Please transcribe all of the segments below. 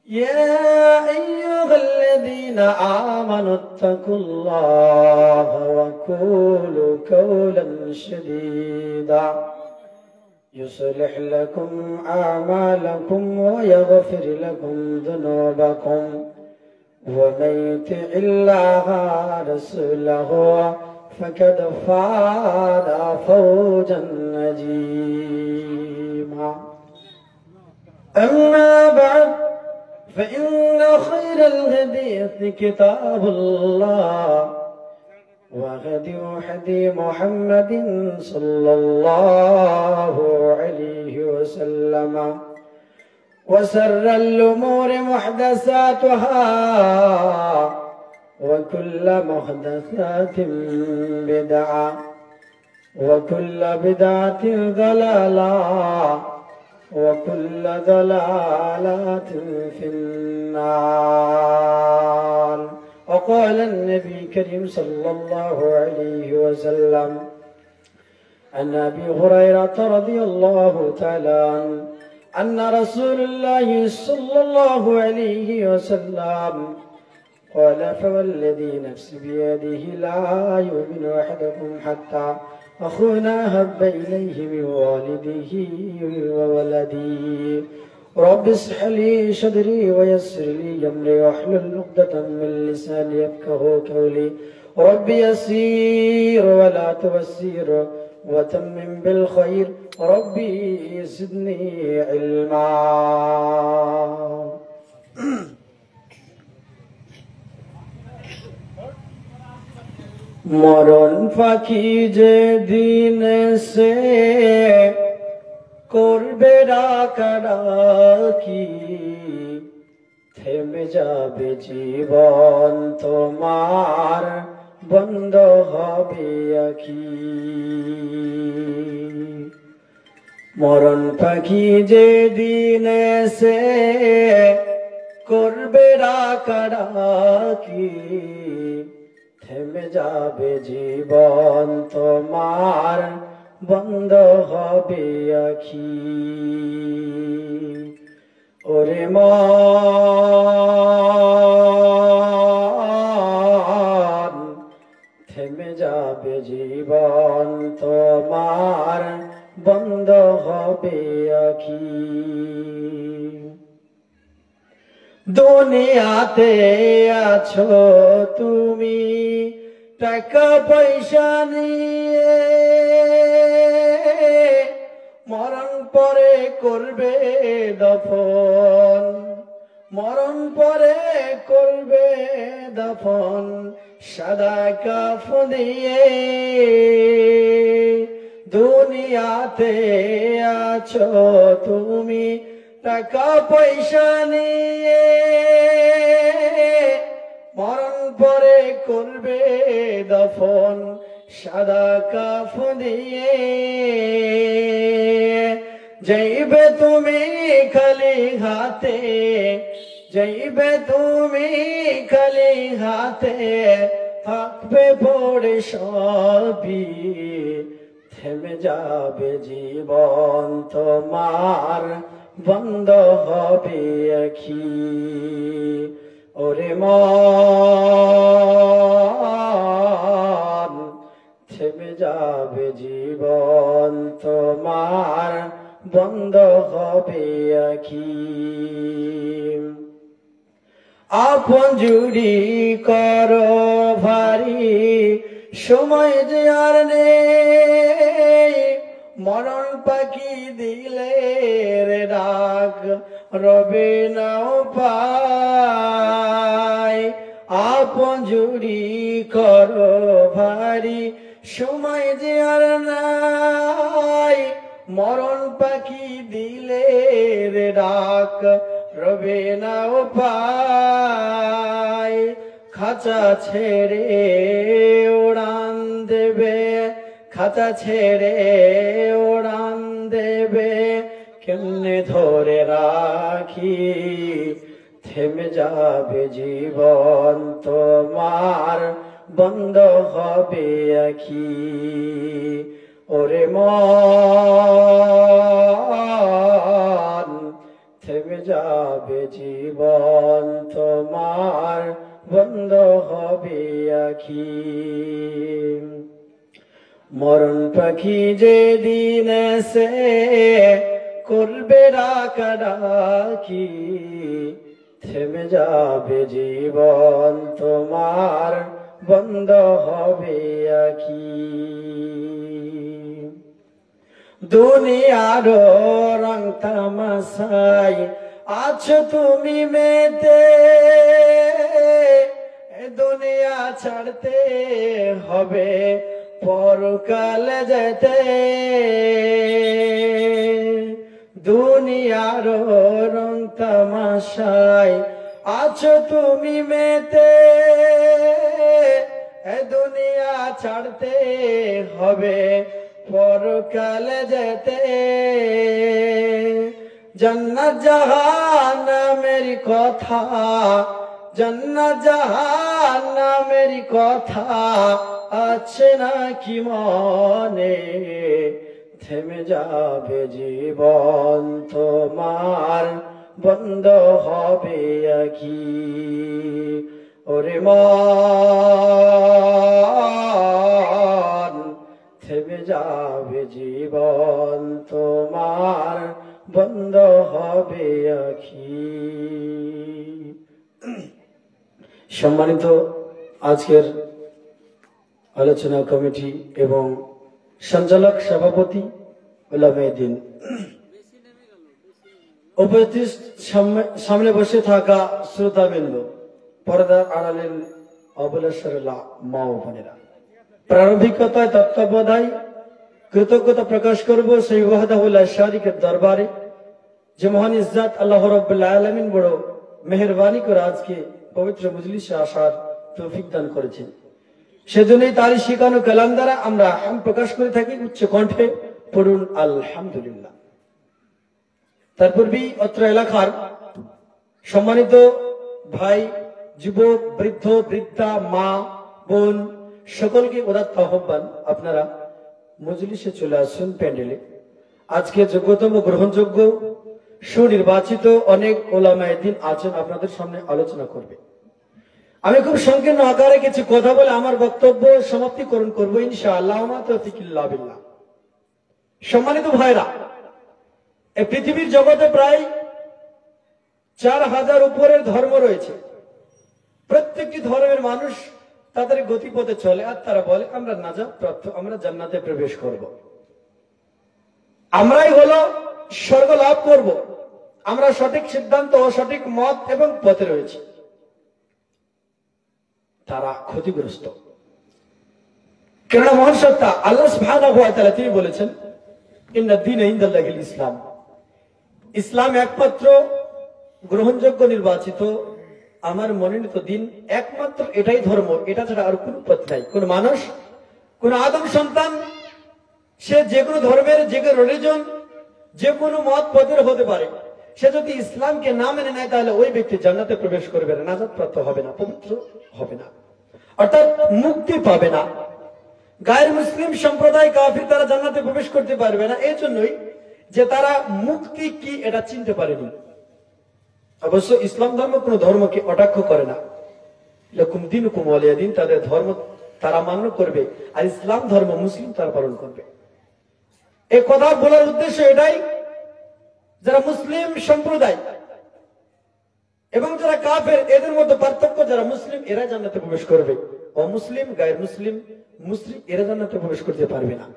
يا أيها الذين آمنوا اتقوا الله وقولوا قولا سديدا يصلح لكم أعمالكم ويغفر لكم ذنوبكم ومن يطع الله ورسوله فقد فاز فوزا عظيما. أما بعد فإن خير الحديث كتاب الله وهدي محمد صلى الله عليه وسلم وشر الأمور محدثاتها وكل محدثات بدعة وكل بدعة ضلالة وكل ضلالة في النار. وقال النبي الكريم صلى الله عليه وسلم عن أبي هريرة رضي الله تعالى عنه أن رسول الله صلى الله عليه وسلم قال فوالذي نفسي بيده لا يؤمن أحدكم حتى أكون أحب إليه من والده وولده. رب اشرح لي صدري ويسر لي أمري واحلل عقدة من لساني يفقهوا قولي. رب يسير ولا تبصر وتمم بالخير. ربي زدني علما. মরণ পাখি যে দিন সে করবে ডাকাডাকি থেমে যাবে জীবন তোমার বন্ধ হবে আঁখি। মরণ পাখি যে দিন সে করবে ডাকাডাকি থেমে যাবে জীবন তোমার বন্ধ হবে আঁখি। ওরে মন থেমে যাবে জীবন তোমার বন্ধ হবে আঁখি। দুনিয়াতে আছো তুমি টাকা পয়সা নিয়ে, মরণ পরে করবে দফন, মরণ পরে করবে দফন সাদা কাফন দিয়ে। দুনিয়াতে আছো তুমি টাকা পয়সা নিয়ে, মরণ পরে করবে দফন সাদা কাফন দিয়ে। যাইবে তুমি খালি হাতে, যাইবে তুমি খালি হাতে, থাকবে পড়ে সবই, থেমে যাবে জীবন তোমার বন্ধ হবে আঁখি। ওরে মন থেমে যাবে জীবন তোমার বন্ধ হবে আঁখি। আপন জুড়ি করো ভারী সময় যে আর নেই, মরণ পাখি দিলে রে ডাক রবে না উপায়। আপন জুড়ি করো ভারী সময় যে আর নাই, মরণ পাখি দিলে রে ডাক রবে না উপায়। খাঁচা ছেড়ে উড়ান দেবে, খাঁচা ছেড়ে উড়ান দেবে, কেমনে ধরে রাখি, থেমে যাবে জীবন তোমার বন্ধ হবে আঁখি। ওরে মন থেমে যাবে জীবন তোমার বন্ধ হবে আখি মরণ পাখি যেদিন এসে করবে ডাকাডাকি থেমে যাবে জীবন তোমার বন্ধ হবে আখি দুনিয়ার রং তামাশায় আছো তুমি মেতে দুনিয়া ছাড়তে হবে পরকাল যেতে দুনিয়ার রং তামাশায় আছো তুমি মেতে দুনিয়া ছাড়তে হবে পরকাল যেতে জান্নাত জাহান্নামের কথা জান্নাত জাহান্নামের কথা আছে নাকি মনে থেমে যাবে জীবন তোমার বন্ধ হবে আখি ওরে মন থেমে যাবে জীবন তোমার বন্ধ হবে আখি সম্মানিত আজকের আলোচনা কমিটি এবং সঞ্চালক সভাপতি উলামায়ে দ্বীন উপস্থিত সামনে বসে থাকা শ্রোতাবৃন্দ পর্দার আড়ালের অবলেশ্বরের মা ও বোনেরা প্রারম্ভিকতায় তত্ত্বাবধায় কৃতজ্ঞতা প্রকাশ করব সেই ওয়াহদাহুল শারিকের দরবারে যে মহান ইজ্জত আল্লাহ রাব্বুল আলামিন বড় মেহেরবানি করে আজকে পবিত্র মজলিসে আসার তৌফিক দান করেছেন সেজন্যই তারই শিখানো কালাম দ্বারা আমরা হাম প্রকাশ করে থাকি উচ্চ কণ্ঠে পড়ুন আলহামদুলিল্লাহ তারপরই অত্র এলাকার সম্মানিত ভাই যুবক বৃদ্ধ বৃদ্ধা মা বোন সকলকে উদাত্ত আহ্বান আপনারা মজলিসে চলে আসুন প্যান্ডেলে আজকে যোগ্যতম গ্রহণযোগ্য সুনির্বাচিত অনেক উলামায়ে দ্বীন আছেন আপনাদের সামনে আলোচনা করবে আমি খুব সংকীর্ণ আকারে কিছু কথা বলে আমার বক্তব্য সমাপ্তিকরণ করবো ইনশাআল্লাহ মা তাওফিকুল্লাহ বিল্লাহ সম্মানিত ভাইরা এই পৃথিবীর জগতে প্রায় 4000 উপরের ধর্ম রয়েছে প্রত্যেকটি ধর্মের মানুষ তাদের গতিপথে চলে আর তারা বলে আমরা নাজাত প্রাপ্ত আমরা জান্নাতে প্রবেশ করব আমরাই হলো স্বর্গ লাভ করব আমরা সঠিক সিদ্ধান্ত ও সঠিক মত এবং পথে রয়েছে তারা ক্ষতিগ্রস্ত কেননা মহান সত্তা আল্লাহ সুবহানাহু ওয়া তাআলা তিনি বলেছেন ইন্না দীনা ইনদাল্লাহিল ইসলাম ইসলাম একমাত্র গ্রহণযোগ্য নির্বাচিত আমার মনোনীত দিন একমাত্র এটাই ধর্ম এটা ছাড়া আর কোনো পথ নাই কোন মানুষ কোন আদম সন্তান সে যে কোনো ধর্মের যে কোনো রিলিজন যে কোনো মত পথের হতে পারে সে যদি ইসলামকে না মেনে নেয় তাহলে ওই ব্যক্তি জান্নাতে প্রবেশ করবে না নাজাত প্রাপ্ত হবে না পবিত্র হবে না অর্থাৎ মুক্তি পাবে না গায়ের মুসলিম সম্প্রদায় কাফির তারা জান্নাতে প্রবেশ করতে পারবে না এই জন্যই যে তারা মুক্তি কি এটা চিনতে পারেনি অবশ্য ইসলাম ধর্ম কোন ধর্মকে অটাক্ষ করে না লাকুম দীনুকুম ওয়ালিয়া দীন তাদের ধর্ম তারা মান্য করবে আর ইসলাম ধর্ম মুসলিম তারা পালন করবে এই কথা বলার উদ্দেশ্য এটাই যারা মুসলিম সম্প্রদায় এবং যারা কাফের এদের মধ্যে পার্থক্য যারা মুসলিম এরা জান্নাতে প্রবেশ করবে অমুসলিম গায়ের মুসলিম মুসলিম এরা জান্নাতে প্রবেশ করতে পারবে না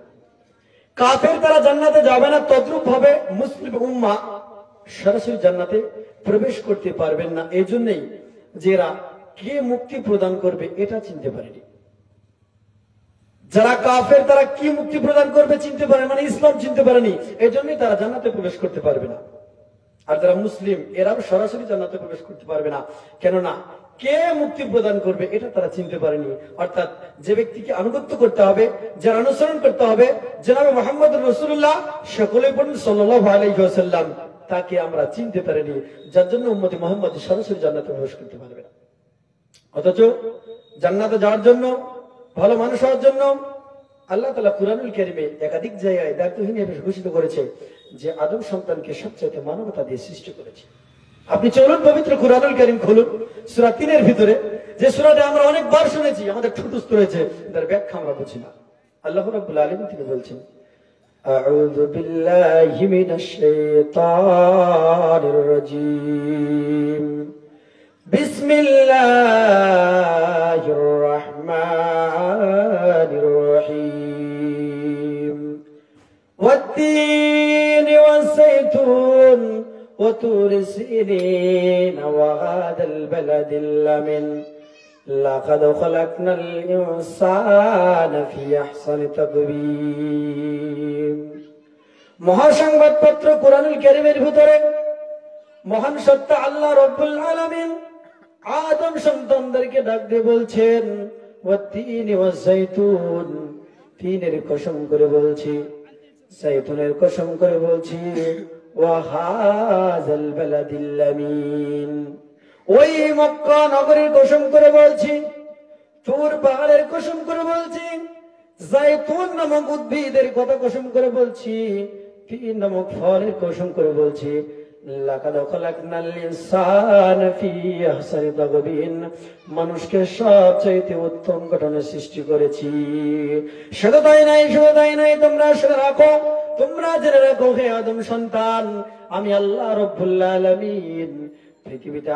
কাফের তারা জান্নাতে যাবে না তদ্রূপ ভাবে মুসলিম উম্মাহ সরাসরি জান্নাতে প্রবেশ করতে পারবেন না এই জন্যই যারা কে মুক্তি প্রদান করবে এটা চিনতে পারেনি যারা কাফের তারা কি মুক্তি প্রদান করবে চিনতে পারে মানে ইসলাম চিনতে পারেনি এই জন্যই তারা জান্নাতে প্রবেশ করতে পারবে না আর যারা মুসলিম এরাও সরাসরি জান্নাতে প্রবেশ করতে পারবে না কেননা কে মুক্তি প্রদান করবে এটা তারা চিনতে পারেনি অর্থাৎ যে ব্যক্তিকে আনুগত্য করতে হবে যার অনুসরণ করতে হবে জনাবে মুহাম্মদ রাসূলুল্লাহ সকলেই বলেন সাল্লাল্লাহু আলাইহি ওয়াসাল্লাম তাকে আমরা চিনতে পারিনি যার জন্য উম্মতে মুহাম্মদ সরাসরি জান্নাতে প্রবেশ করতে পারবে না অথচ জান্নাতে যাওয়ার জন্য ভালো মানুষ হওয়ার জন্য আল্লাহ তাআলা কুরআনুল কারীমে একাধিক জায়গায় দায়িত্বহীন হিসেবে ঘোষিত করেছে যে আদম সন্তানকে সবচেয়ে মানবতা দিয়ে সৃষ্টি করেছে আপনি চলুন পবিত্র কুরআনুল কারীম খুলুন, সূরা 3 এর ভিতরে যে সূরাটা আমরা অনেকবার শুনেছি, আমাদের ঠুটুস্থ রয়েছে, তার ব্যাখ্যা আমরা বুঝি না। আল্লাহ রাব্বুল আলামিন তিনি বলছেন, আউযু বিল্লাহি মিনাশ শাইতানির রাজীম, বিসমিল্লাহির রাহমানির রহিম, ওয়াত-তিনি ওয়াজ-যাইতুন وطور سينين وهذا البلد الأمين لقد خلقنا الإنسان في أحسن تقويم। মহাসংবাদপত্র কুরআনুল কারীমের ভিতরে মহান সত্তা আল্লাহ রাব্বুল আলামিন আদম সন্তানদেরকে ডাক দিয়ে বলছেন, ওয়াত-তিনি ওয়াজ-যাইতুন, তিনের কসম করে বলছি, যাইতুনের কসম করে বলছি, ওয়াহাযাল বালাদিল আমিন, ওই মক্কা নগরীর কসম করে বলছি, তুর পাহাড়ের কসম করে বলছি, যাইতুন নামক উদ্ভিদের কথা কসম করে বলছি, তিন নামক ফলের কসম করে বলছি, লাকাদ খালাকনাল ইনসানা ফি আহসানি তাকওয়িম, মানুষকে সবচাইতে উত্তম গঠনে সৃষ্টি করেছি। শুধু তাই নাই, তোমরা শুনে রাখো, তোমরা জেনে রাখো হে আদম সন্তান, আমি আল্লাহ রাব্বুল আলামিন পৃথিবীতে